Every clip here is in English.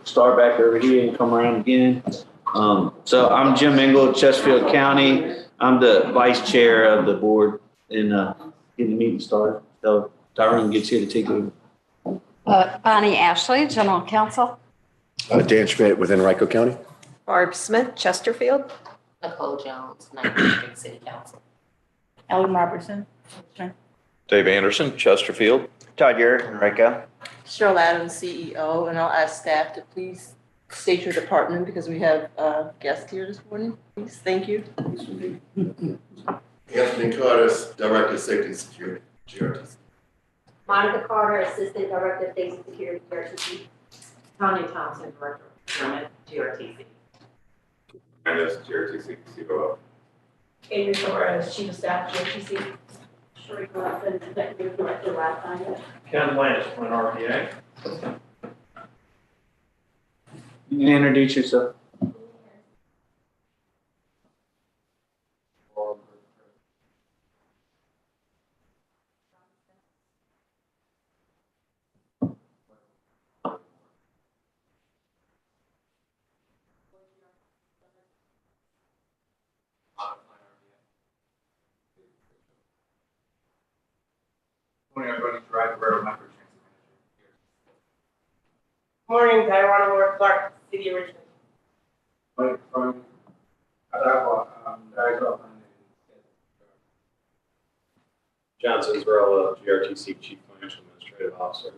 start back over here and come around again. So I'm Jim Engel, Chesterfield County. I'm the vice chair of the board and getting the meeting started. So Tyrone gets here to take over. Bonnie Ashley, General Counsel. Dan Schmidt within Rico County. Barb Smith, Chesterfield. Nicole Jones, 9th District City Council. Ellen Robertson. Dave Anderson, Chesterfield. Todd Garrett, Enrico. Cheryl Adams, CEO, and I'll ask staff to please state your department because we have guests here this morning. Please, thank you. Anthony Carter, Director of Safety and Security, GRTC. Monica Carter, Assistant Director of Safety and Security, GRTC. Tony Thompson, Director of Procurement, GRTC. And that's GRTC COO. Adrian Torres, Chief of Staff, GRTC. Sheree Clarkson, Executive Director, RideFinders. Ken Lance, one RPA. You can introduce yourself. Morning, everybody. Drive Road, Metro Morning, Diana Moore Clark, City of Richmond. Transit. From John Zizarella, GRTC Chief Financial Administrative Officer.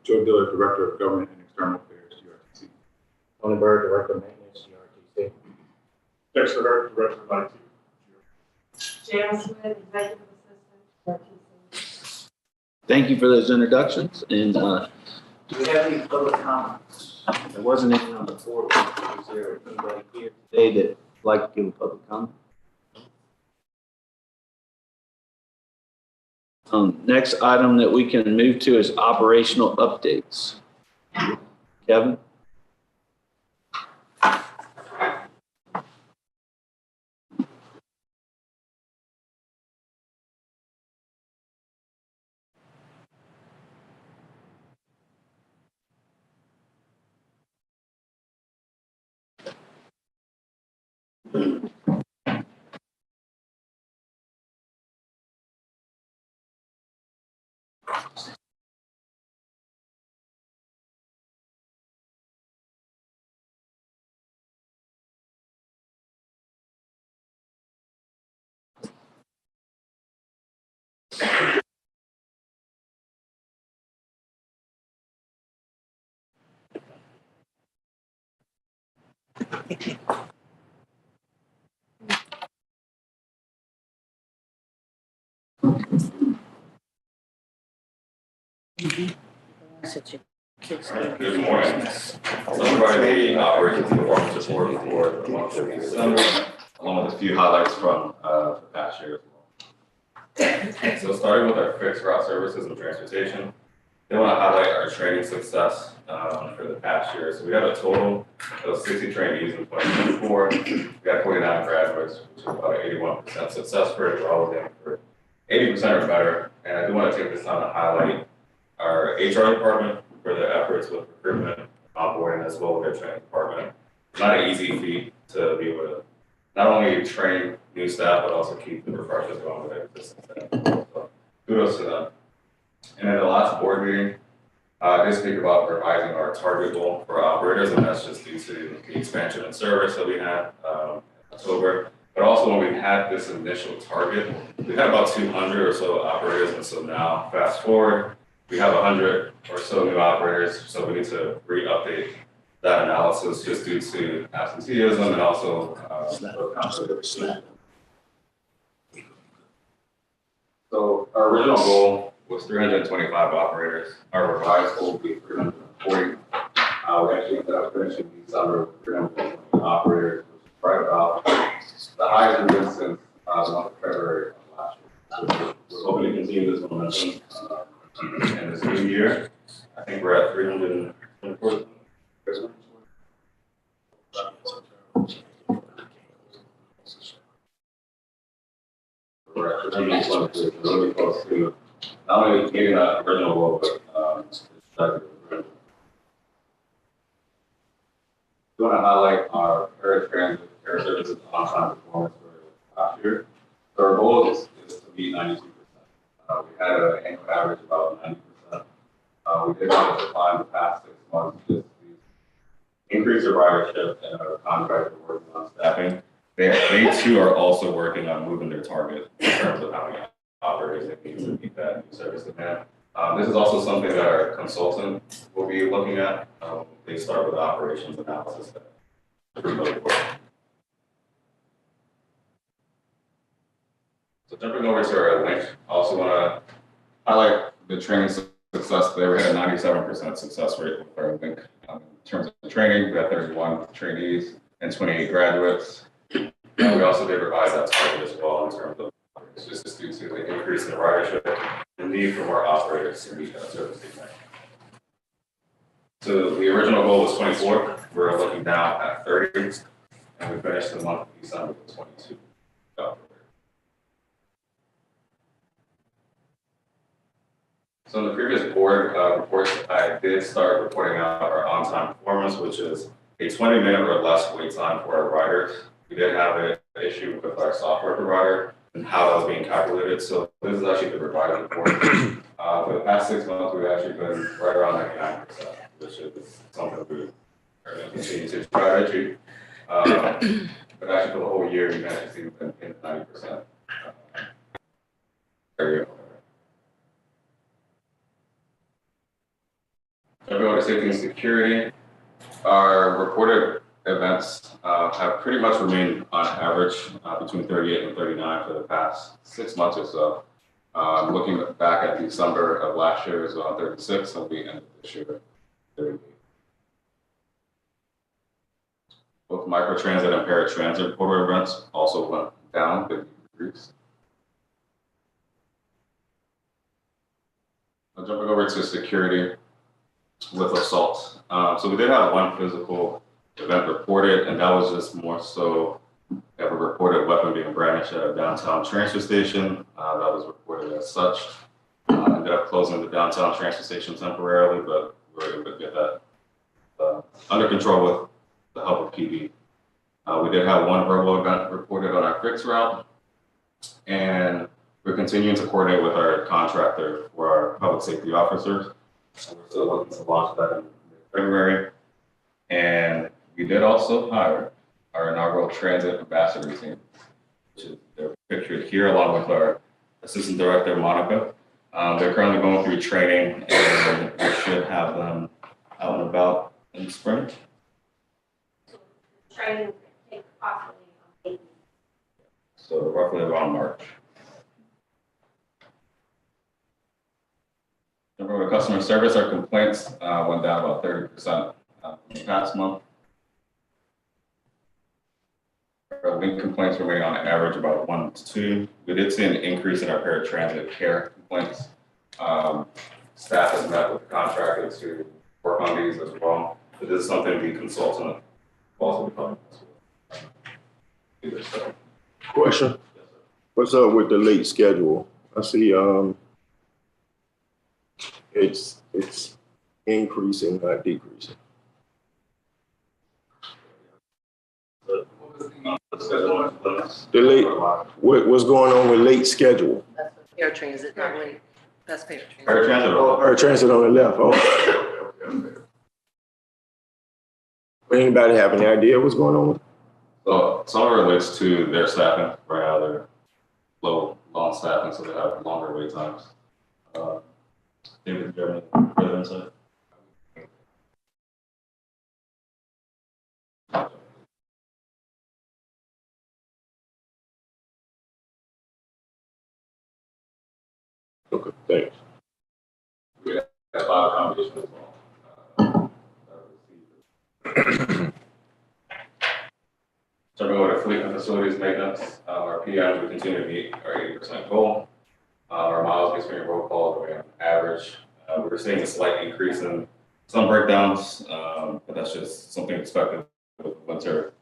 Joe Diller, Director of Government and External Affairs, GRTC. Tony Bird, Director of Maintenance, GRTC. Dexter Hurt, Director of IT, James Smith, Executive Assistant, Thank you for those introductions. And do we have any public comments? There wasn't any on the floor. Is there anybody here today that would like to give a public comment? Next item that we can move to is operational updates. Kevin? Good morning. Somebody the operations performance report for the month of December, along with a few highlights from the past year as well. So starting with our fixed route services and transportation, they want to highlight our training success for the past year. So we had a total of 60 trainees in 2024. We got 49 graduates, which is about an 81% success rate. We're all looking for 80% or better. And I do want to take this time to highlight our HR department for their efforts with recruitment, onboarding, as well as their training department. It's not an easy feat to be able to not only train new staff, but also keep the refreshers going with their existing staff. So kudos to them. And in the last board meeting, I did speak about revising our target goal for operators, and that's just due to the expansion in service that we had in October. But also when we had this initial target, we had about 200 or so operators, and so now fast forward, we have 100 or so new operators, so we need to re-update that analysis just due to absenteeism and also so our original goal was 325 operators. Our revised goal would be 340. We actually ended up finishing December with 320 operators, which is right about the highest we've been since the month of February of last year. So we're hoping to continue this momentum in this new year. I think we're at 340. We're at really close to not only getting that original goal, but We did not define the past 6 months, just increase the ridership and our contractor working on staffing. They too are also working on moving their target in terms of how many operators they need to meet that new service demand. This is also something that our consultant will be looking at. They start with operations analysis. So jumping over to our link, I also want to highlight the training success there. We had a 97% success rate with our link. In terms of training, we had 31 trainees and 28 graduates. We also did revise that target as well in terms of it's just due to the increase in ridership and need for more operators to meet that service demand. So the original goal was 24. We're looking now at 30, and we finished the month of December with 22 operators. So in the previous board reports, I did start reporting out our on-time performance, which is a 20-minute or less wait time for our riders. We did have an issue with our software provider and how that was being calculated. So this is actually the revised report. For the past 6 months, we've actually been right around 99%, which is something we are going to continue to try to achieve. But actually for the whole year, we've actually seen within 90% area. Jumping over to safety and security, our reported events have pretty much remained on average between 38 and 39 for the past 6 months or so. Looking back at December of last year, it was around 36, and we ended this year at 38. Both microtransit and paratransit reported events also went down, they decreased. Jumping over to security with assault. So we did have one physical event reported, and that was just more so we have a reported weapon being brandished at a downtown transfer station. That was reported as such. Ended up closing the downtown transfer station temporarily, but we were able to get that under control with the help of PD. We did have one verbal event reported on our fixed route, and we're continuing to coordinate with our contractor for our public safety officers. And we're still looking to launch that in February. And we did also hire our inaugural transit ambassador team, which is they're pictured here along with our assistant director, Monica. They're currently going through training, and we should have them out and about in the spring. Training will take approximately 8 weeks. So roughly around March. For customer service, our complaints went down about 30% from the past month. Our link complaints remain on average about 1 to 2. We did see an increase in our paratransit care complaints. Staff has met with the contractor to work on these as well. But this is something the consultant also becoming. Question. What's up with the late schedule? I see it's increasing, not decreasing. The late, what's going on with late schedule? That's air transit, not late. That's paratransit. Paratransit on the left. Oh. Anybody have any idea what's going on with it? So some of it relates to their staffing. Right now they're low on staffing, so they have longer wait times. David, do you have any further insight? Okay, thanks. We had a lot of competition as well. Jumping over to fleet and facilities maintenance, our PMs, we continue to meet our 80% goal. Our miles between roll calls are on average. We're seeing a slight increase in some breakdowns, but that's just something expected with the winter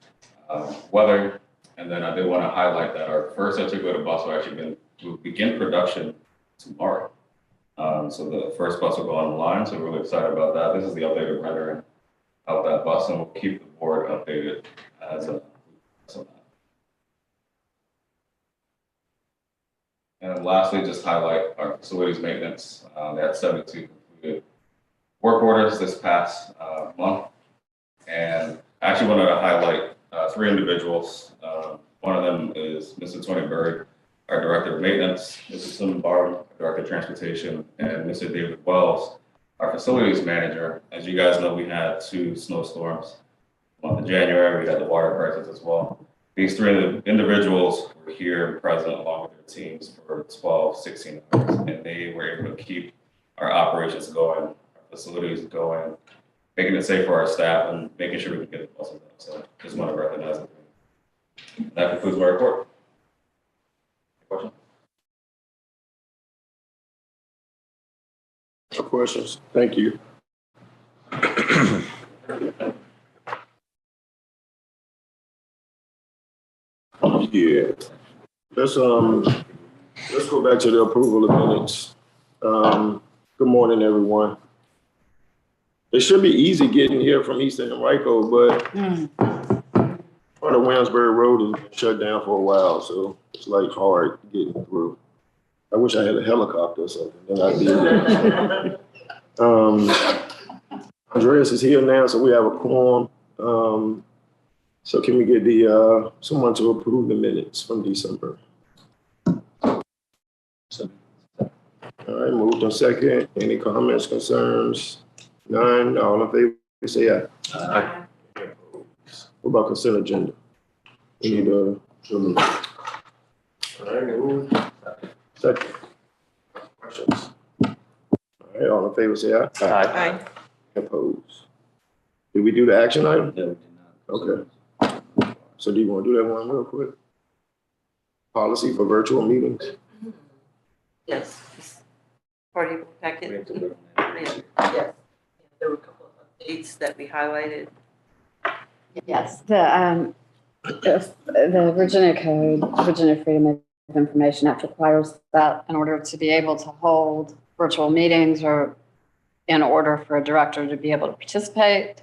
weather. And then I did want to highlight that our first articulated bus will begin production tomorrow. So the first bus will go online, so we're really excited about that. This is the updated rendering of that bus, and we'll keep the board updated as a. And lastly, just highlight our facilities maintenance. They had 72 completed work orders this past month. And I actually wanted to highlight 3 individuals. One of them is Mr. Tony Bird, our Director of Maintenance, Mrs. Sim Barber, Director of Transportation, and Mr. David Wells, our Facilities Manager. As you guys know, we had 2 snowstorms. In the month of January, we had the water crisis as well. These 3 individuals were here and present along with their teams for 12, 16 hours, and they were able to keep our operations going, our facilities going, making it safe for our staff and making sure we can get the most of them. So just want to recognize them. That concludes my report. Question? No questions. Thank you. Yeah. Let's go back to the approval of minutes. Good morning, everyone. It should be easy getting here from Eastern and Rico, but part of Williamsburg Road has been shut down for a while, so it's like hard getting through. I wish I had a helicopter or something, then I'd be there. Andreas is here now, so we have a quorum. So can we get the someone to approve the minutes from December? All right, moved on second. Any comments, concerns? None. All in favor, say aye. Aye. What about consent agenda? We need a. All right, moved. Second. Questions? All right, all in favor, say aye. Aye. Opposed? Did we do the action item? No, we did not. Okay. So do you want to do that one real quick? Policy for virtual meetings? Yes. Part of your We packet. have to vote on that. Yes. There were a couple of updates that we highlighted. Yes, the Virginia Code, Virginia Freedom of Information Act requires that in order to be able to hold virtual meetings or in order for a director to be able to participate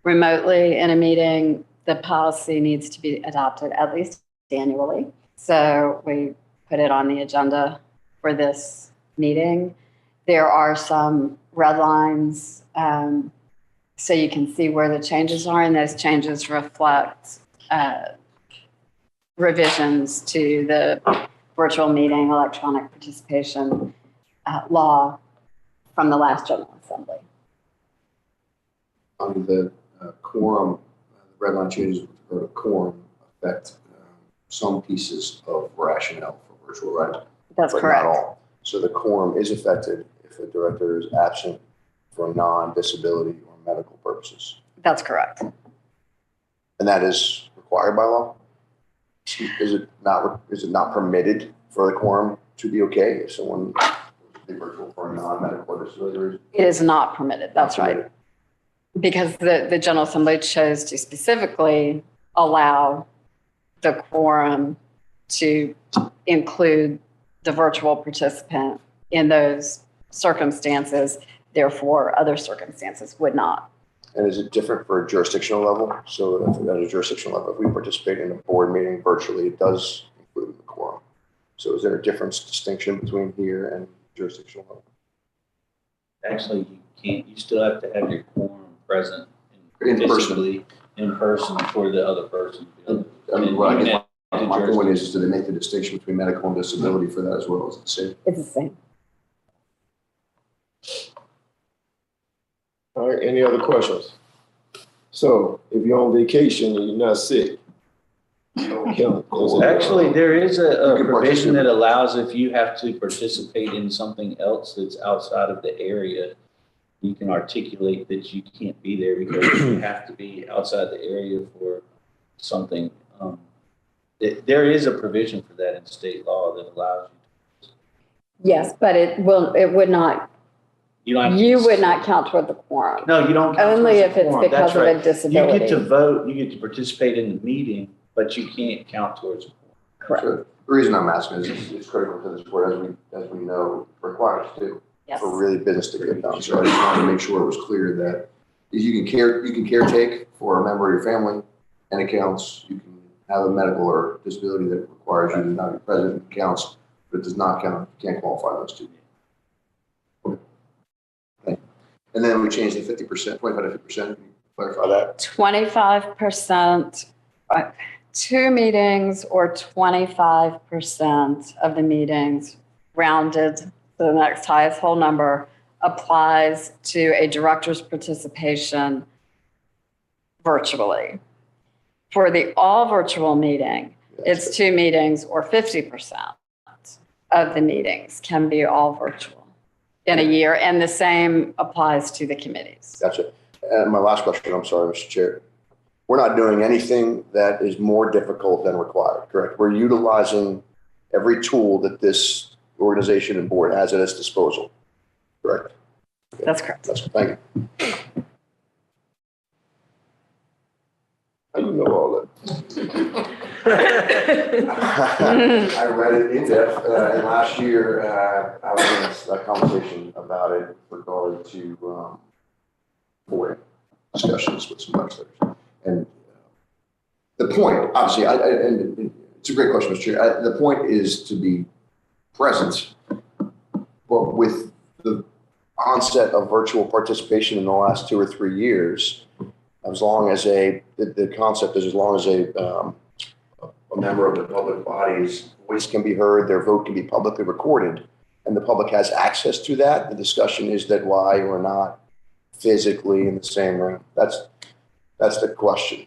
remotely in a meeting, the policy needs to be adopted at least annually. So we put it on the agenda for this meeting. There are some red lines, so you can see where the changes are, and those changes reflect revisions to the virtual meeting electronic participation law from the last General Assembly. Under the quorum, the red line changes with regard to quorum affect some pieces of rationale for virtual, right? That's But correct. not all. So the quorum is affected if a director is absent for non-disability or medical purposes. That's correct. And that is required by law? Is it not permitted for the quorum to be okay if someone is virtual for a non-medical or disability reason? It is not permitted. That's Not right. permitted. Because the General Assembly chose to specifically allow the quorum to include the virtual participant in those circumstances. Therefore, other circumstances would not. And is it different for a jurisdictional level? So if at a jurisdictional level, if we participate in a board meeting virtually, it does include the quorum. So is there a difference, distinction between here and jurisdictional level? Actually, you can't, you still have to have your quorum present In person. physically in person for the other person. I mean, what I guess And my point is, do they make the distinction between medical and disability for that as well? Is it the same? It's the same. All right, any other questions? So if you're on vacation and you're not sick, don't count. Actually, there is a You can provision that participate. allows if you have to participate in something else that's outside of the area, you can articulate that you can't be there because you have to be outside the area for something. There is a provision for that in state law that allows you. Yes, but it would not, You don't have to. you would not count toward the quorum. No, you don't. count Only towards if the it's quorum. because That's of right. a disability. You get to vote, you get to participate in the meeting, but you can't count towards the quorum. Correct. So the reason I'm asking is it's critical to this board, as we know, requires to, Yes. for really business to get done. So I just wanted to make sure it was clear that you can caretake for a member of your family and it counts. You can have a medical or disability that requires you to not be present, it counts, but it does not count, you can't qualify those two. Okay. Thank you. And then we changed the 50%, 25 to 50%. Can you clarify that? 25%, 2 meetings or 25% of the meetings rounded to the next highest whole number applies to a director's participation virtually. For the all virtual meeting, it's 2 meetings or 50% of the meetings can be all virtual in a year. And the same applies to the committees. Gotcha. And my last question, I'm sorry, Mr. Chair. We're not doing anything that is more difficult than required, correct? We're utilizing every tool that this organization and board has at its disposal, correct? That's correct. Thank you. How you know all that? I read it in depth, and last year, I was in a conversation about it with regard to, board discussions with some legislators. And the point, obviously, and it's a great question, Mr. Chair. The point is to be present, but with the onset of virtual participation in the last 2 or 3 years, as long as the concept is as long as a member of the public body's voice can be heard, their vote can be publicly recorded, and the public has access to that. The discussion is that why we're not physically in the same room. That's the question.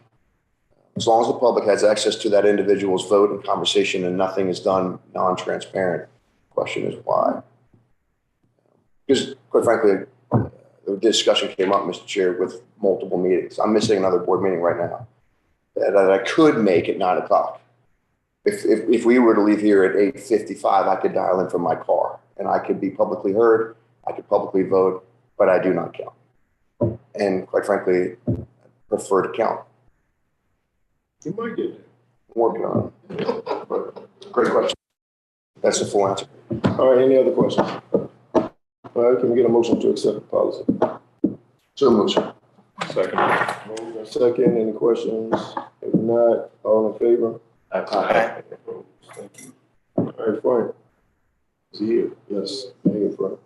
As long as the public has access to that individual's vote and conversation and nothing is done non-transparent, the question is why. Because quite frankly, the discussion came up, Mr. Chair, with multiple meetings. I'm missing another board meeting right now that I could make at 9 o'clock. If we were to leave here at 8:55, I could dial in from my car and I could be publicly heard. I could publicly vote, but I do not count. And quite frankly, I prefer to count. You might get there. Working on it. But great question. That's the full answer. All right, any other questions? All right, can we get a motion to accept the policy? So moved, sir. Second. Moved and second, any questions? If not, all in favor? Aye. Thank you. All right, fine. Is he here? Yes, hang in front.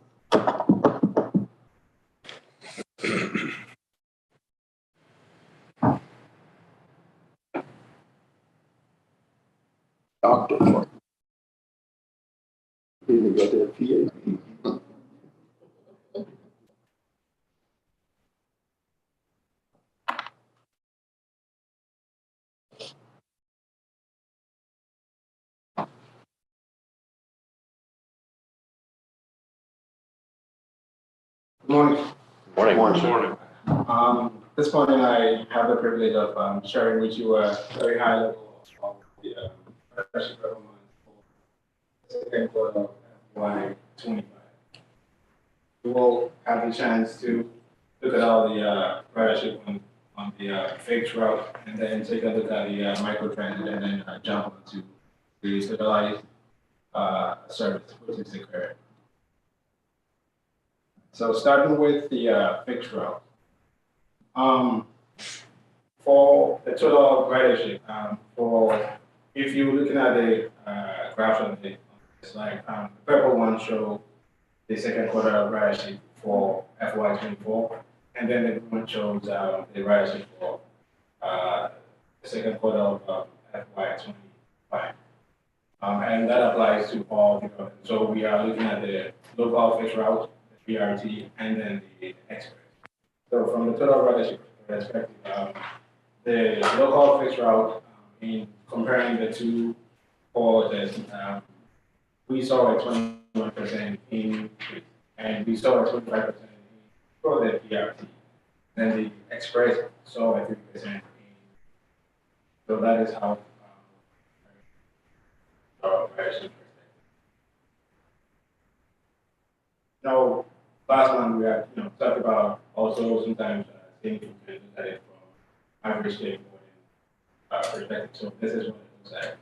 Doctor Frank. He even got that PhD. Good morning. Morning. This morning I have the privilege of sharing with you a very high level of the membership performance for the second quarter of FY25. You will have the chance to look at all the ridership on the fixed route and then take a look at the microtransit and then jump onto the stabilized service, which is the current. So starting with the fixed route. For the total ridership, if you're looking at the graph on the slide, the purple one shows the second quarter ridership for FY24, and then the blue one shows the ridership for the second quarter of FY25. And that applies to all the government. So we are looking at the local fixed route, the BRT, and then the express. So from the total ridership perspective, the local fixed route, in comparing the two orders, we saw a 21% increase, and we saw a 25% increase for the BRT. Then the express saw a 3% increase. So that is how our ridership perspective. Now, last one we had talked about also sometimes things you can look at it from average daily boarding perspective. So this is what it looks like.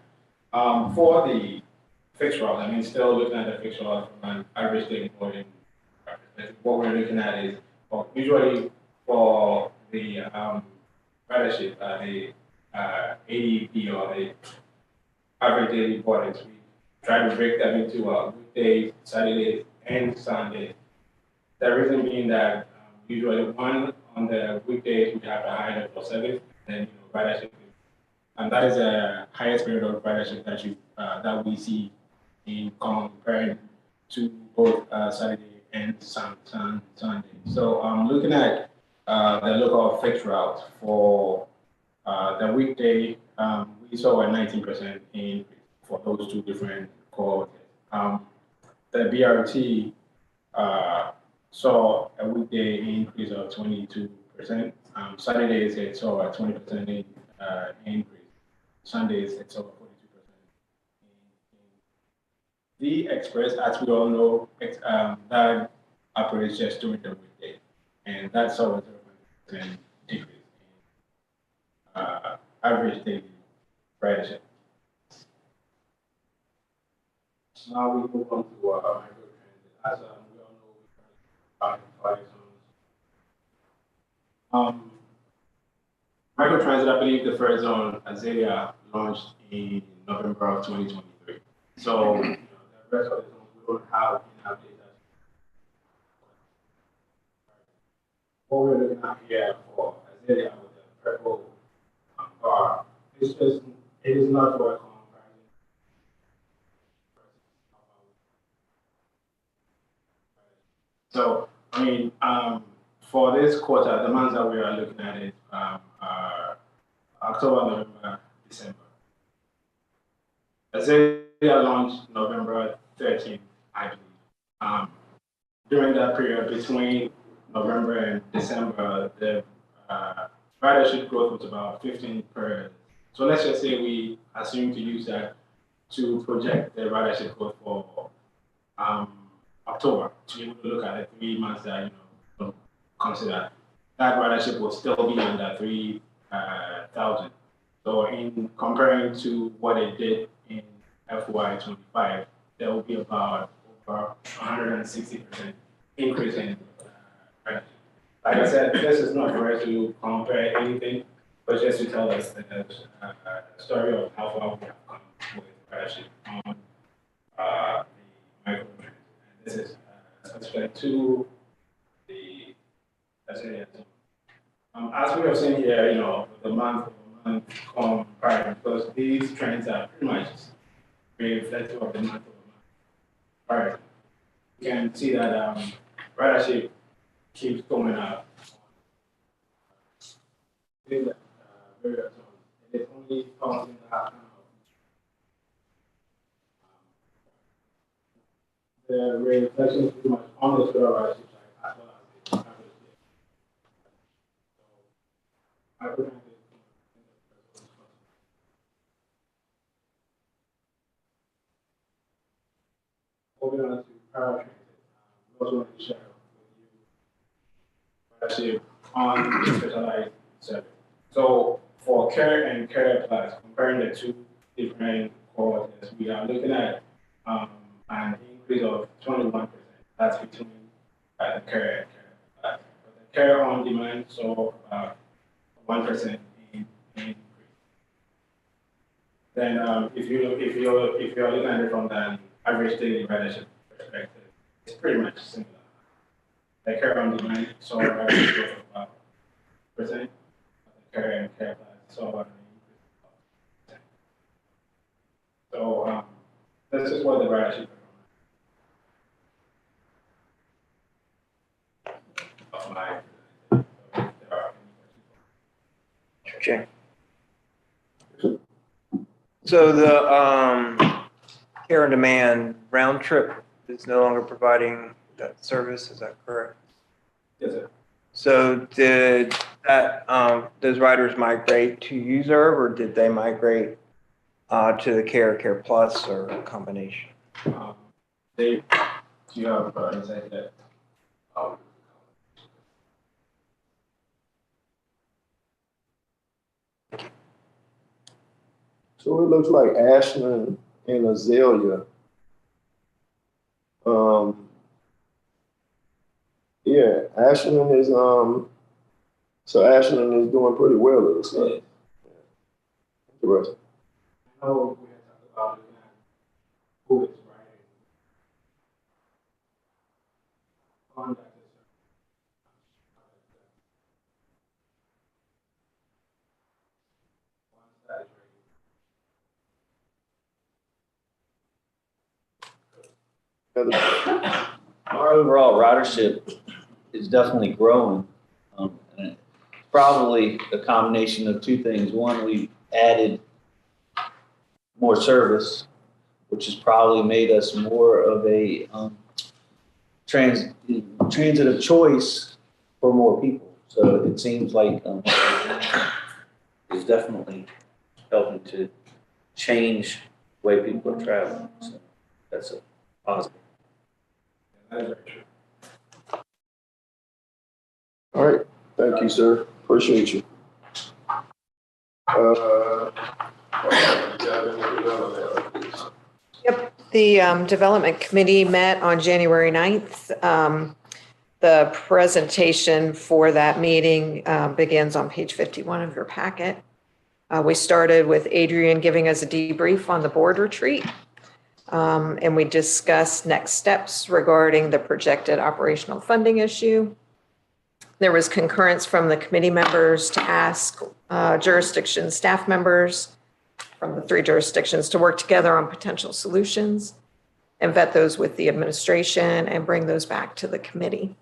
For the fixed route, I mean, still looking at the fixed route from an average daily boarding perspective, what we're looking at is, well, usually for the ridership, the ADP or the average daily boardings, we try to break them into weekdays, Saturdays, and Sundays. The reason being that Usually one on the weekdays, we have a higher level of service, and ridership. And that is the highest period of ridership that we see in comparing to both Saturday and Sunday. So looking at the local fixed route for the weekday, we saw a 19% increase for those two different cohorts. The BRT saw a weekday increase of 22%. Saturdays, it saw a 20% increase. Sundays, it saw a 42%. The Express, as we all know, that operates just during the weekday, and that's saw a 0.1% decrease in average daily ridership. Now we move on to microtransit. As we all know, we currently provide zones. Microtransit, I believe the first zone, Azalea, launched in November of 2023. So the rest of the zones, we don't have any updates. What we're looking at here for Azalea with the purple bar, it is not for a comparison. So, I mean, for this quarter, the months that we are looking at it are October, November, December. Azalea launched November 13th, I believe. During that period between November and December, the ridership growth was about 15%. So let's just say we assume to use that to project the ridership growth for October, to be able to look at the 3 months that consider. That ridership will still be under 3,000. So in comparing to what it did in FY25, there will be about over 160% increase in ridership. Like I said, this is not for us to compare anything, but just to tell us the story of how far we have come with ridership on the microtransit. And this is specific to the Azalea zone. As we have seen here, the month-over-month comparison, because these trends are pretty much reflective of the month-over-month comparison. You can see that ridership keeps going up. In the various zones, it is only causing that the reflection is pretty much on the total ridership side as well as the average day. So, I would moving on to paratransit, we also want to share with you ridership on specialized service. So for care and care plus, comparing the two different cohorts, we are looking at an increase of 21%. That's between care and care plus. But the care on demand saw 1% increase. Then if you're looking at it from the average daily ridership perspective, it's pretty much similar. The care on demand saw an average growth of about percent. The care and care plus saw an increase of 10%. So this is what the ridership of my. Okay. So the care on demand round trip is no longer providing that service, is that correct? Yes, sir. So did that those riders migrate to Userve, or did they migrate to the Care Plus, or a combination? Do you have insight that? So it looks like Ashland and Azalea. Yeah, Ashland is so Ashland is doing pretty well, it looks like. Interesting. I know we had talked about looking at who is riding on that. Our overall ridership is definitely growing. And it's probably a combination of two things. One, we added more service, which has probably made us more of a transit of choice for more people. So it seems like it's definitely helping to change the way people are traveling. So that's a positive. That is very true. All right, thank you, sir. Appreciate you. Yep, the Development Committee met on January 9th. The presentation for that meeting begins on page 51 of your packet. We started with Adrian giving us a debrief on the board retreat. And we discussed next steps regarding the projected operational funding issue. There was concurrence from the committee members to ask jurisdiction staff members from the 3 jurisdictions to work together on potential solutions and vet those with the administration and bring those back to the committee.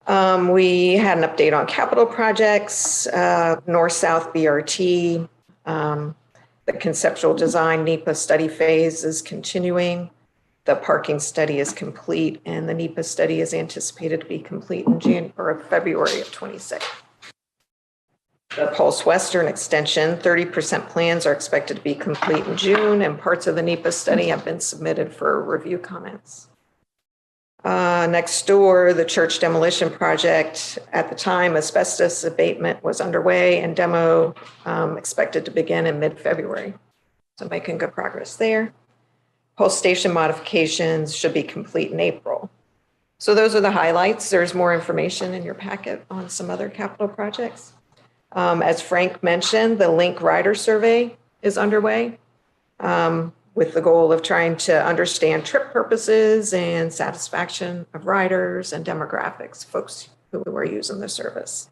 We had an update on capital projects, North-South BRT, the conceptual design NEPA study phase is continuing. The parking study is complete, and the NEPA study is anticipated to be complete in February of 26. The Pulse Western extension, 30% plans are expected to be complete in June, and parts of the NEPA study have been submitted for review comments. Next door, the church demolition project, at the time, asbestos abatement was underway and demo expected to begin in mid-February. So making good progress there. Pulse station modifications should be complete in April. So those are the highlights. There's more information in your packet on some other capital projects. As Frank mentioned, the Link Rider Survey is underway with the goal of trying to understand trip purposes and satisfaction of riders and demographics, folks who are using the service.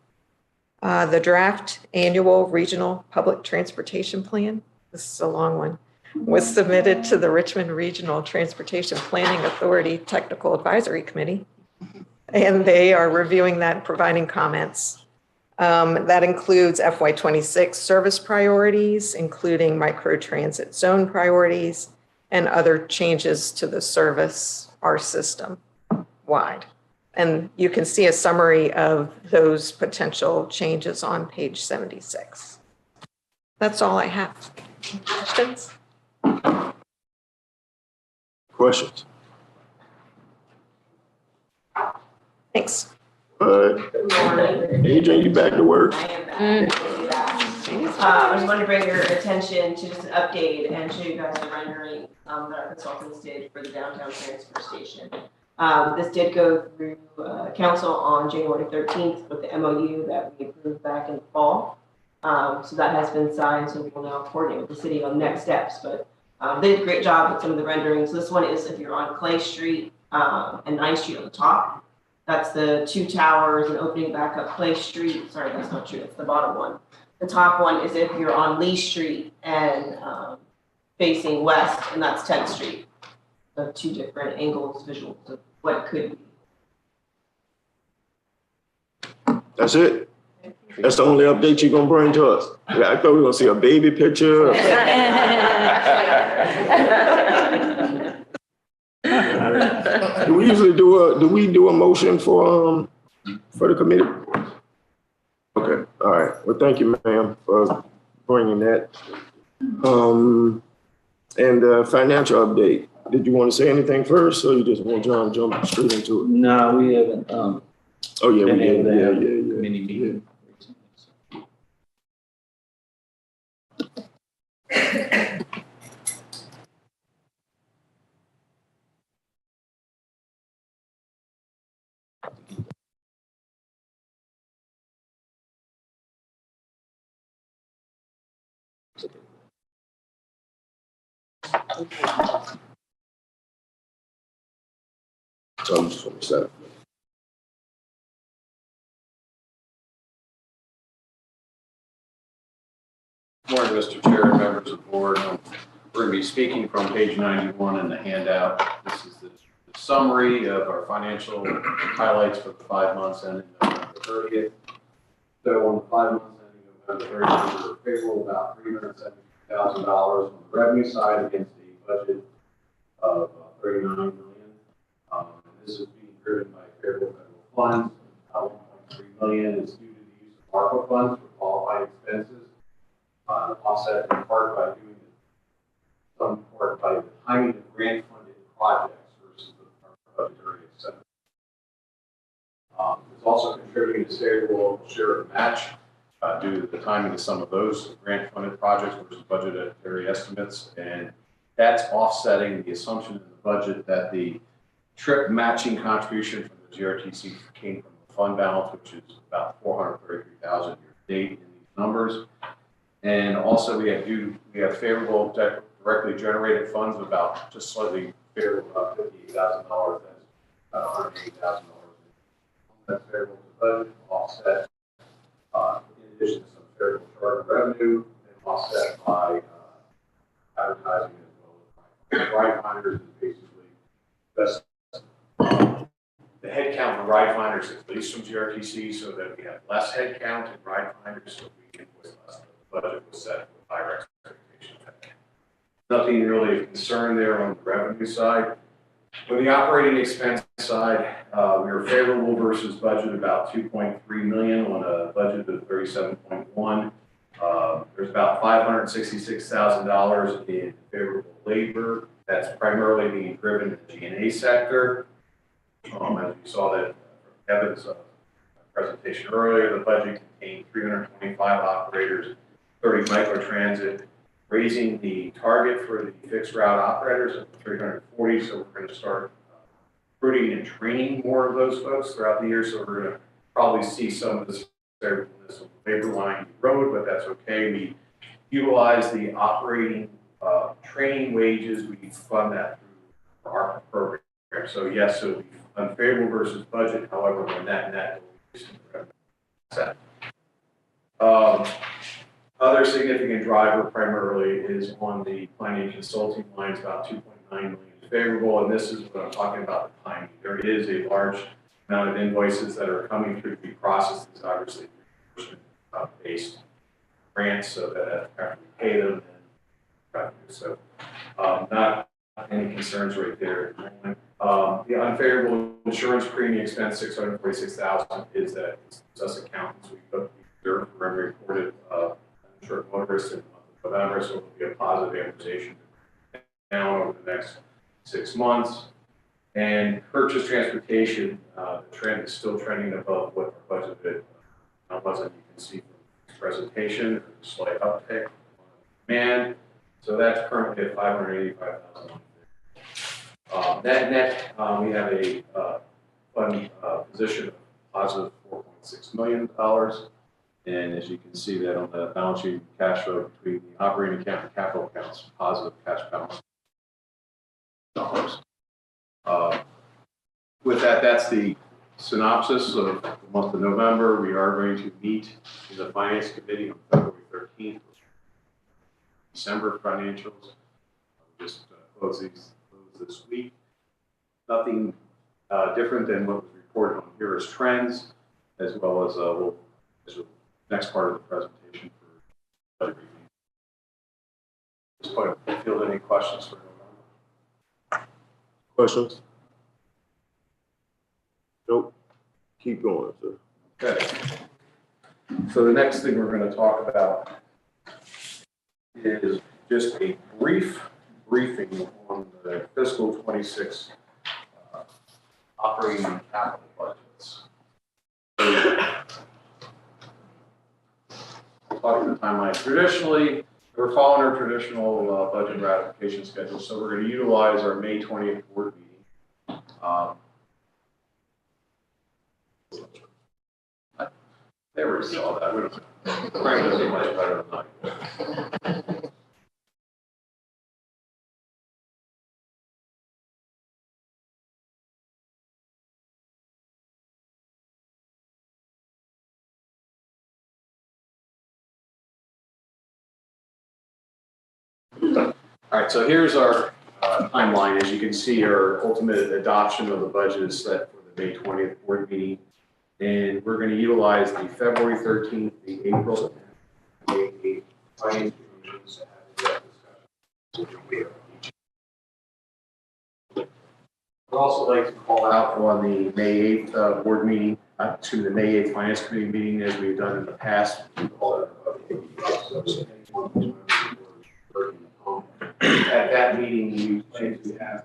The draft annual regional public transportation plan, this is a long one, was submitted to the Richmond Regional Transportation Planning Authority Technical Advisory Committee, and they are reviewing that and providing comments. That includes FY26 service priorities, including microtransit zone priorities and other changes to the service, our system wide. And you can see a summary of those potential changes on page 76. That's all I have. Questions? Questions? Thanks. Good morning. Adrian, you back to work? I am back. I just want to bring your attention to just an update and show you guys the rendering that our consultants did for the downtown transfer station. This did go through council on January 13th with the MOU that we approved back in the fall. So that has been signed, so we will now coordinate with the city on next steps. But they did a great job with some of the renderings. This one is if you're on Clay Street and 9th Street on the top. That's the 2 towers and opening back up Clay Street. Sorry, that's not true. That's the bottom one. The top one is if you're on Lee Street and facing west, and that's 10th Street. So 2 different angles, visuals of what it could be. That's it? That's the only update you're gonna bring to us? Yeah, I thought we were gonna see a baby picture. Do we usually do a motion for the committee? Okay, all right. Well, thank you, ma'am, for bringing that. And financial update. Did you want to say anything first, or you just want to jump straight into it? No, we haven't. Oh yeah, we did. Yeah. Mini meeting. So I'm just gonna set up. Morning, Mr. Chair and members of the board. We're going to be speaking from page 91 in the handout. This is the summary of our financial highlights for the 5 months ending November 30th. So on the 5 months ending November 30th, we were favorable about $370,000 on the revenue side against a budget of $39 million. And this is being driven by favorable federal funds. $1.3 million is due to the use of ARPA funds for qualified expenses, offset in part by doing some part by the timing of grant funded projects versus the budgetary expenses. It's also contributing to favorable share of match due to the timing of some of those grant funded projects versus budgetary estimates. And that's offsetting the assumption in the budget that the trip matching contribution from the GRTC came from the fund balance, which is about 433,000 year to date in these numbers. And also we have favorable directly generated funds of about just slightly favorable, about $58,000. That's about $108,000. That's favorable to budget, offset in addition to some favorable charter revenue and offset by advertising as well. RideFinders is basically best. The headcount for RideFinders is leased from GRTC so that we have less headcount in RideFinders so we can invoice less. The budget was set with higher expectations. Nothing really of concern there on the revenue side. On the operating expense side, we were favorable versus budget about $2.3 million on a budget of $37.1. There's about $566,000 in favorable labor. That's primarily being driven in the G&A sector. As you saw that from Kevin's presentation earlier, the budget contained 325 operators, 30 microtransit, raising the target for the fixed route operators of 340. So we're going to start recruiting and training more of those folks throughout the year. So we're going to probably see some of this favorableness on the labor line road, but that's okay. We utilize the operating training wages. We fund that through our program. So yes, so it'll be unfavorable versus budget. However, when that other significant driver primarily is on the planning and consulting lines, about 2.9 million favorable, and this is what I'm talking about, the timing. There is a large amount of invoices that are coming through to be processed. It's obviously based grants, so that after we pay them and revenue. So not any concerns right there. The unfavorable insurance premium expense, $646,000, is that it's us accountants. We put reserve for every reported uninsured motorist in the month of November, so it will be a positive amortization down over the next 6 months. And purchase transportation, the trend is still trending above what our budgeted was, and you can see from this presentation, there's a slight uptick on demand. So that's currently at $585,000. Net, we have a fund position of positive $4.6 million. And as you can see that on the balance sheet, cash flow between the operating account and capital accounts, positive cash balance dollars. With that, that's the synopsis of the month of November. We are going to meet in the Finance Committee on February 13th. December financials. Just close this week. Nothing different than what was reported on here as trends, as well as the next part of the presentation for budget review. At this point, if you have any questions for November. Questions? Nope. Keep going, sir. Okay. So the next thing we're going to talk about is just a brief briefing on the fiscal 26 operating and capital budgets. Talking the timeline. Traditionally, we're following our traditional budget ratification schedule, so we're going to utilize our May 20th board meeting. There we saw that. Frank does it much better than I do. All right, so here's our timeline. As you can see, our ultimate adoption of the budget is set for the May 20th board meeting. And we're going to utilize the February 13th, the April, and the finance commissions to have that discussion. I'd also like to call out on the May 8th board meeting, the May 8th finance committee meeting, as we've done in the past. We call it at that meeting, we plan to have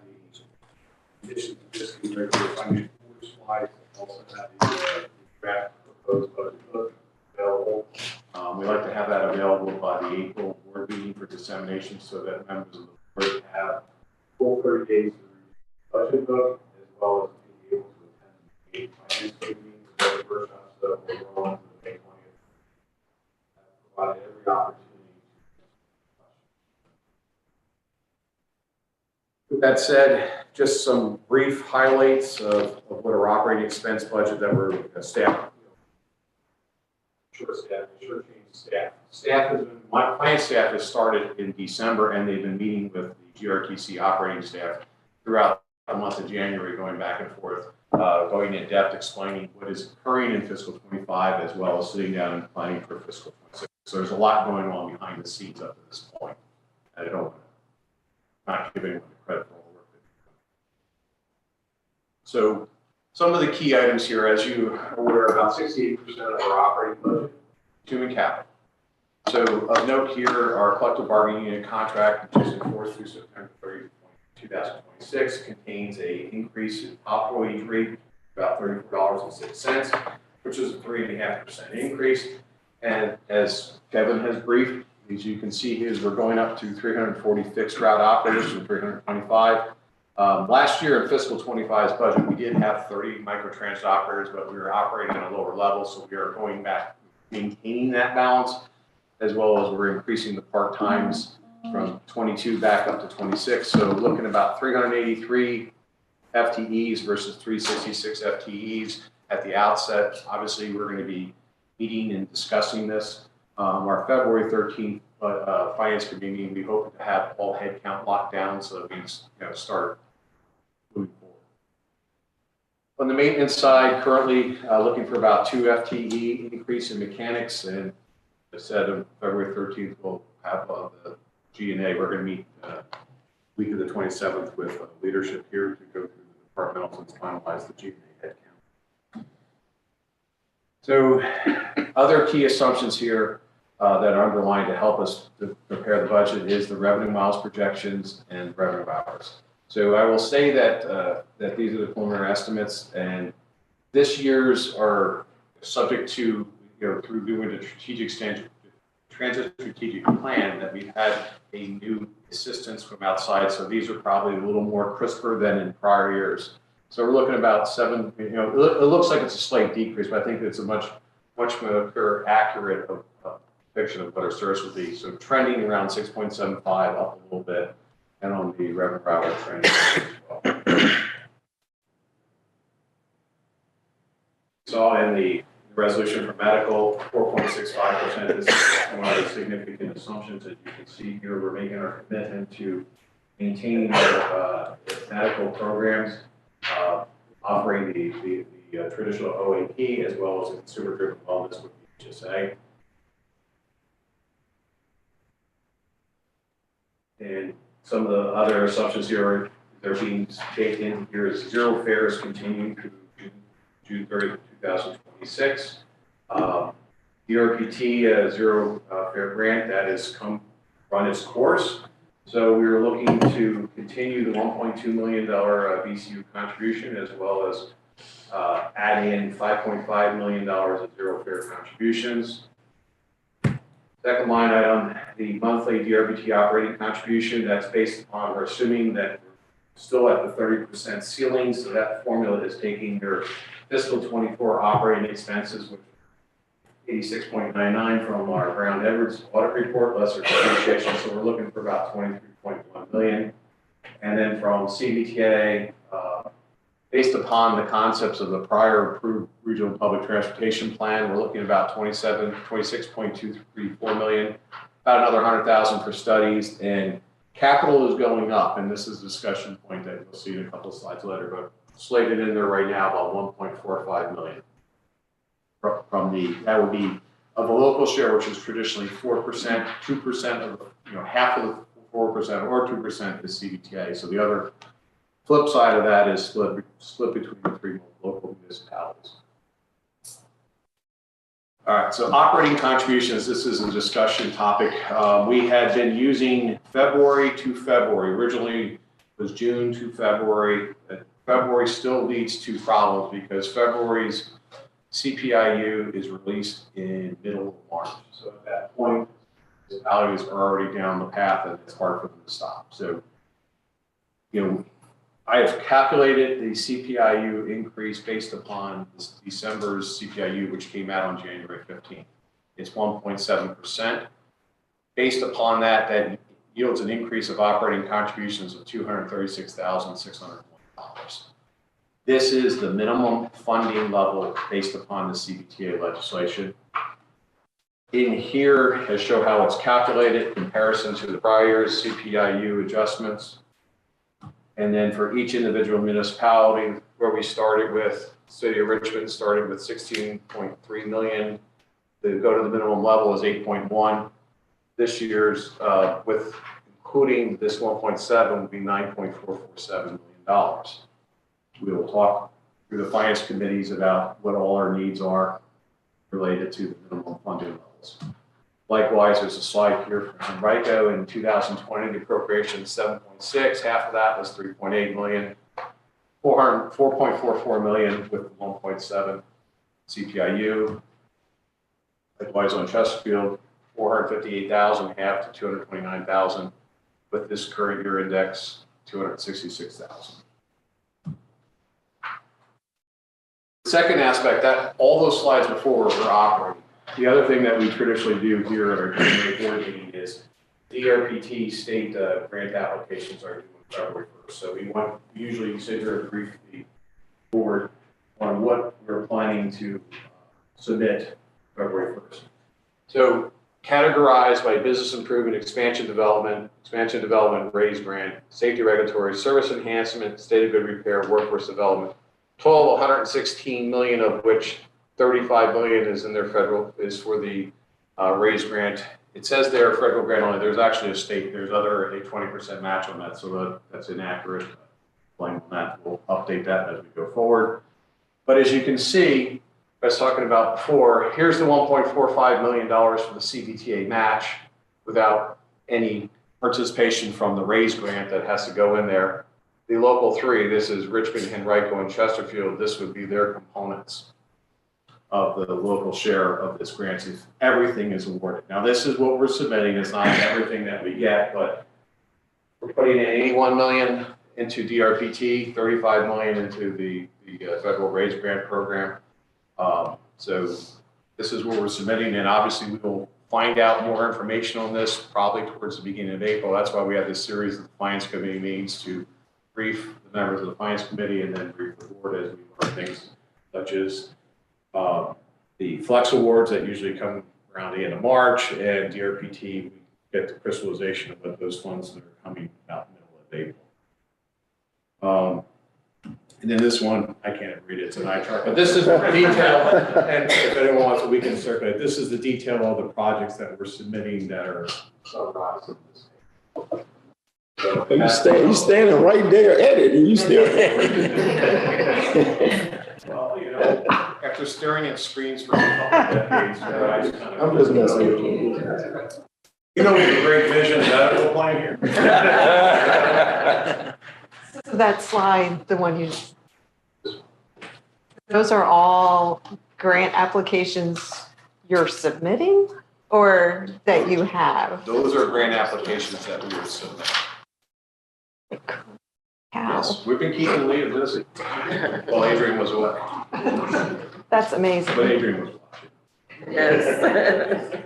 the addition to this regular financial report slides, also have the draft proposed budget book available. We like to have that available by the April board meeting for dissemination so that members of the board have full 30 days to read the budget book, as well as be able to attend the finance committee meetings and other workshops that will go on to the May 20th. Provided every opportunity. With that said, just some brief highlights of what our operating expense budget that we're staff. Short staff, short change staff. Staff has been, my finance staff has started in December and they've been meeting with the GRTC operating staff throughout the month of January, going back and forth, going in depth, explaining what is occurring in fiscal 25, as well as sitting down and planning for fiscal 26. So there's a lot going on behind the scenes up to this point. I don't not give anyone the credit for all the work that they've done. So some of the key items here, as you are aware, about 68% of our operating budget is human capital. So of note here, our collective bargaining unit contract, which is enforced through September 30, 2026, contains an increase in top wage rate about $34.06, which is a 3.5% increase. And as Kevin has briefed, as you can see here, we're going up to 340 fixed route operators from 325. Last year in fiscal 25's budget, we did have 30 microtransit operators, but we were operating at a lower level. So we are going back, maintaining that balance, as well as we're increasing the part-times from 22 back up to 26. So looking about 383 FTEs versus 366 FTEs at the outset. Obviously, we're going to be meeting and discussing this. Our February 13th finance committee meeting, we hope to have all headcount locked down so that we start moving forward. On the maintenance side, currently looking for about 2 FTE increase in mechanics, and as I said, on February 13th, we'll have the G&A. We're going to meet week of the 27th with leadership here to go through the departmentals and finalize the G&A headcount. So other key assumptions here that are underlined to help us to prepare the budget is the revenue miles projections and revenue hours. So I will say that that these are the preliminary estimates, and this year's are subject to, through doing the transit strategic plan, that we've had a new assistance from outside. So these are probably a little more crisper than in prior years. So we're looking about 7, it looks like it's a slight decrease, but I think it's a much more accurate depiction of what our service would be. So trending around 6.75, up a little bit, and on the revenue hour trending as well. Saw in the resolution for medical, 4.65% is one of the significant assumptions that you can see here. We're making our commitment to maintaining our medical programs, offering the traditional OAP as well as the consumer-driven wellness with HSA. And some of the other assumptions here they're being baked in here is 0 fares continuing through June 30th, 2026. The RPT 0 fare grant that has run its course. So we are looking to continue the $1.2 million VCU contribution, as well as add in $5.5 million of 0 fare contributions. Second line item, the monthly DRPT operating contribution, that's based upon, we're assuming that we're still at the 30% ceiling, so that formula is taking your fiscal 24 operating expenses, which 86.99 from our Brown Edwards audit report, less our depreciation, so we're looking for about 23.1 million. And then from CBTA, based upon the concepts of the prior approved regional public transportation plan, we're looking at about 26.234 million, about another 100,000 for studies, and Capital is going up, and this is a discussion point that you'll see in a couple of slides later, but slated in there right now about 1.45 million. That would be of the local share, which is traditionally 4%, 2% of, half of the 4% or 2% is CBTA. So the other flip side of that is split between the 3 local municipalities. All right, so operating contributions, this is a discussion topic. We had been using February to February. Originally it was June to February. February still leads to problems because February's CPIU is released in middle of March. So at that point, municipalities are already down the path and it's hard for them to stop. So, I have calculated the CPIU increase based upon this December's CPIU, which came out on January 15th. It's 1.7%. Based upon that, that yields an increase of operating contributions of $236,601. This is the minimum funding level based upon the CBTA legislation. In here, I show how it's calculated in comparison to the prior year's CPIU adjustments. And then for each individual municipality, where we started with, City of Richmond started with 16.3 million. The go to the minimum level is 8.1. This year's, with including this 1.7, would be $9.447 million. We will talk through the finance committees about what all our needs are related to the minimum funding levels. Likewise, there's a slide here from RICO in 2020, the appropriation 7.6, half of that was 3.8 million, 4.44 million with the 1.7 CPIU. Likewise on Chesterfield, 458,000, half to 229,000, with this current year index, 266,000. The second aspect, that all those slides before were operating. The other thing that we traditionally do here at our board meeting is DRPT state grant applications are due on February 1st. So we usually sit here and brief the board on what we're planning to submit February 1st. So categorized by business improvement, expansion development, raise grant, safety regulatory, service enhancement, state of good repair, workforce development. Total 116 million, of which 35 million is in their is for the raise grant. It says there federal grant only. There's actually a state. There's a 20% match on that, so that's inaccurate. Blame on that. We'll update that as we go forward. But as you can see, I was talking about before, here's the $1.45 million for the CBTA match without any participation from the raise grant that has to go in there. The local 3, this is Richmond, Henrico, and Chesterfield. This would be their components of the local share of this grant if everything is awarded. Now, this is what we're submitting. It's not everything that we get, but we're putting in 81 million into DRPT, 35 million into the federal raise grant program. So this is what we're submitting, and obviously we will find out more information on this probably towards the beginning of April. That's why we have this series of the Finance Committee meetings to brief the members of the Finance Committee and then brief the board as we learn things such as the flex awards that usually come around the end of March, and DRPT, we get the crystallization of what those funds that are coming out middle of April. And then this one, I can't read it, it's an eye chart, but this is the detail, and if anyone wants it, we can circulate. This is the detail of the projects that we're submitting that are summarized in this. So, You standing right there at it, and you still. Well, after staring at screens for a couple of decades, I just kind of. I'm just messing with you. You know, the great vision that we're playing here. So that slide, the one those are all grant applications you're submitting or that you have? Those are grant applications that we are submitting. How? Yes, we've been keeping Leah busy. Well, Adrian was away. That's amazing. But Adrian was watching. Yes.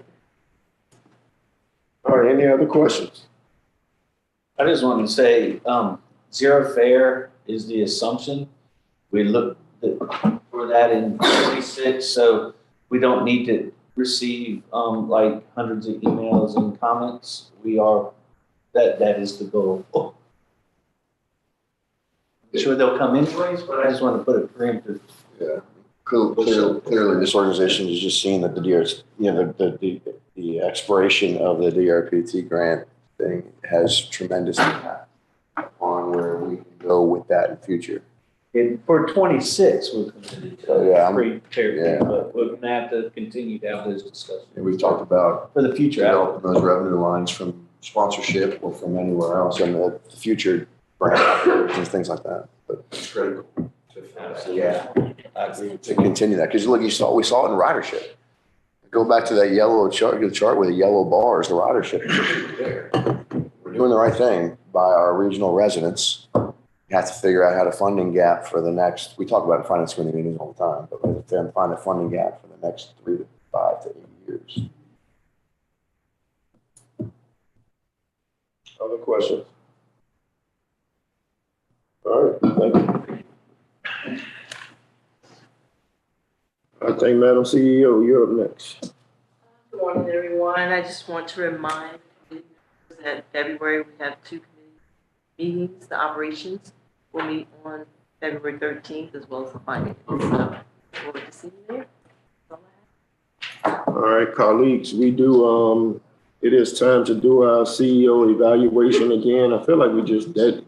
All right, any other questions? I just want to say, zero fare is the assumption. We looked for that in 26, so we don't need to receive like hundreds of emails and comments. that is the goal. Sure they'll come anyways, but I just want to put a preemptive. Yeah. Clearly, this organization is just seeing that the expiration of the DRPT grant thing has tremendous impact on where we can go with that in the future. For 26, we're committed So, yeah, to pre-therapy, but we're gonna have to continue to have those discussions And we've talked about for the future. developing those revenue lines from sponsorship or from anywhere else and the future grant and things like that. But it's critical Yeah, I agree. to continue that, because look, we saw it in ridership. Go back to that yellow chart, the chart with the yellow bars, the ridership. We're doing the right thing by our regional residents. You have to figure out how to funding gap for the next, we talk about finance committee meetings all the time, but we have to find a funding gap for the next 3 to 5 to 8 years. Other questions? All right, thank you. I think, Madam CEO, you're up next. Good morning, everyone. I just want to remind you that in February we have 2 committee meetings. The operations will meet on February 13th as well as the finance. So, look forward to seeing you there. That's all I have. All right, colleagues, we do, it is time to do our CEO evaluation again. I feel like we just did.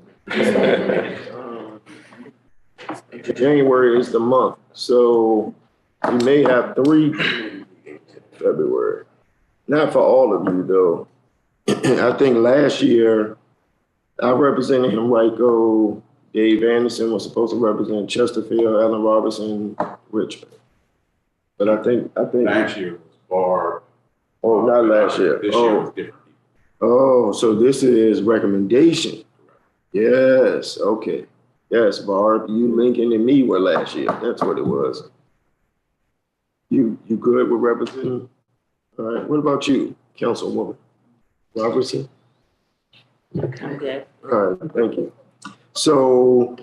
January is the month, so we may have 3 meetings in February. Not for all of you, though. I think last year, I represented Henrico. Dave Anderson was supposed to represent Chesterfield, Allen Robertson, Richmond. But I think. Last year was Barb. Oh, not last year. This year was different. Oh, so this is recommendation. Yes, okay. Yes, Barb, you, Lincoln, and me were last year. That's what it was. You good with representing? All right, what about you, Councilwoman Robertson? I'm good. All right, thank you. So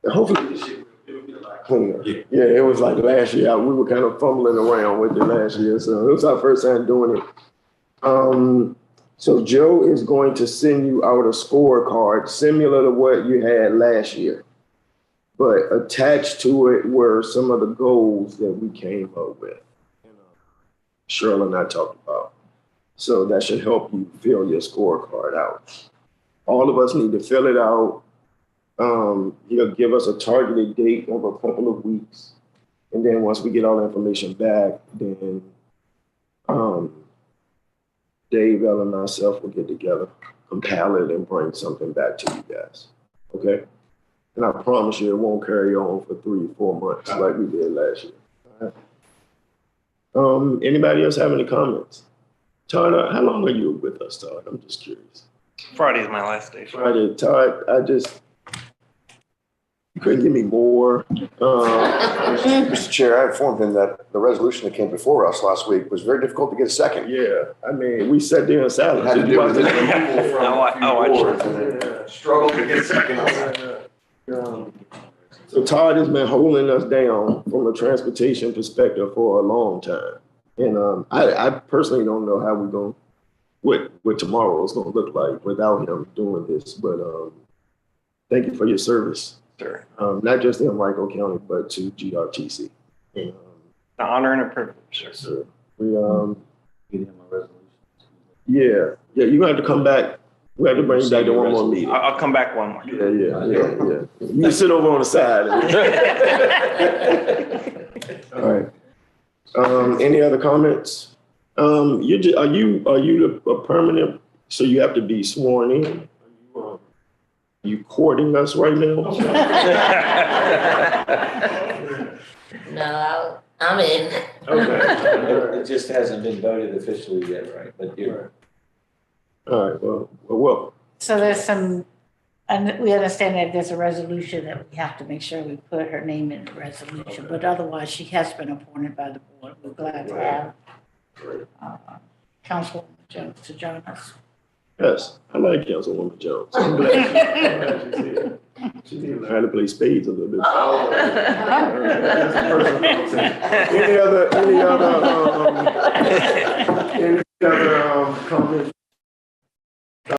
hopefully this year it'll be a lot cleaner. Yeah, it was like last year. We were kind of fumbling around with it last year, so it was our first time doing it. So Joe is going to send you out a scorecard similar to what you had last year, but attached to it were some of the goals that we came up with. Cheryl and I talked about. So that should help you fill your scorecard out. All of us need to fill it out. He'll give us a targeted date of a couple of weeks. And then once we get all the information back, then Dave, Ellen, and myself will get together, compile it, and bring something back to you guys. Okay? And I promise you it won't carry on for 3 or 4 months like we did last year. All right. Anybody else have any comments? Todd, how long are you with us, Todd? I'm just curious. Friday is my last day. Friday, Todd, you couldn't give me more. Mr. Chair, I informed him that the resolution that came before us last week was very difficult to get a second. Yeah, I mean, we sat there in silence. Had to do with Struggled to get a second on that. So Todd has been holding us down from a transportation perspective for a long time. And I personally don't know how we're going, what tomorrow is going to look like without him doing this. But thank you for your service. Sure. Not just in Henrico County, but to GRTC. And, An honor and a privilege, sir. so we, Get him a resolution. yeah, you're going to have to come back. We have to bring you back to one more meeting. I'll come back one more. Yeah. You can sit over on the side. All right. Any other comments? Are you a permanent? So you have to be sworn in. Are you courting us right now? No, I'm in. Okay. It just hasn't been voted officially yet, right? But you're. All right. Well. So there's some, and we understand that there's a resolution that we have to make sure we put her name in the resolution, but otherwise she has been appointed by the board. We're glad to have Councilwoman Jones to join us. Yes, I like Councilwoman Jones. I'm glad she's here. She didn't know how to play spades a little bit. Any other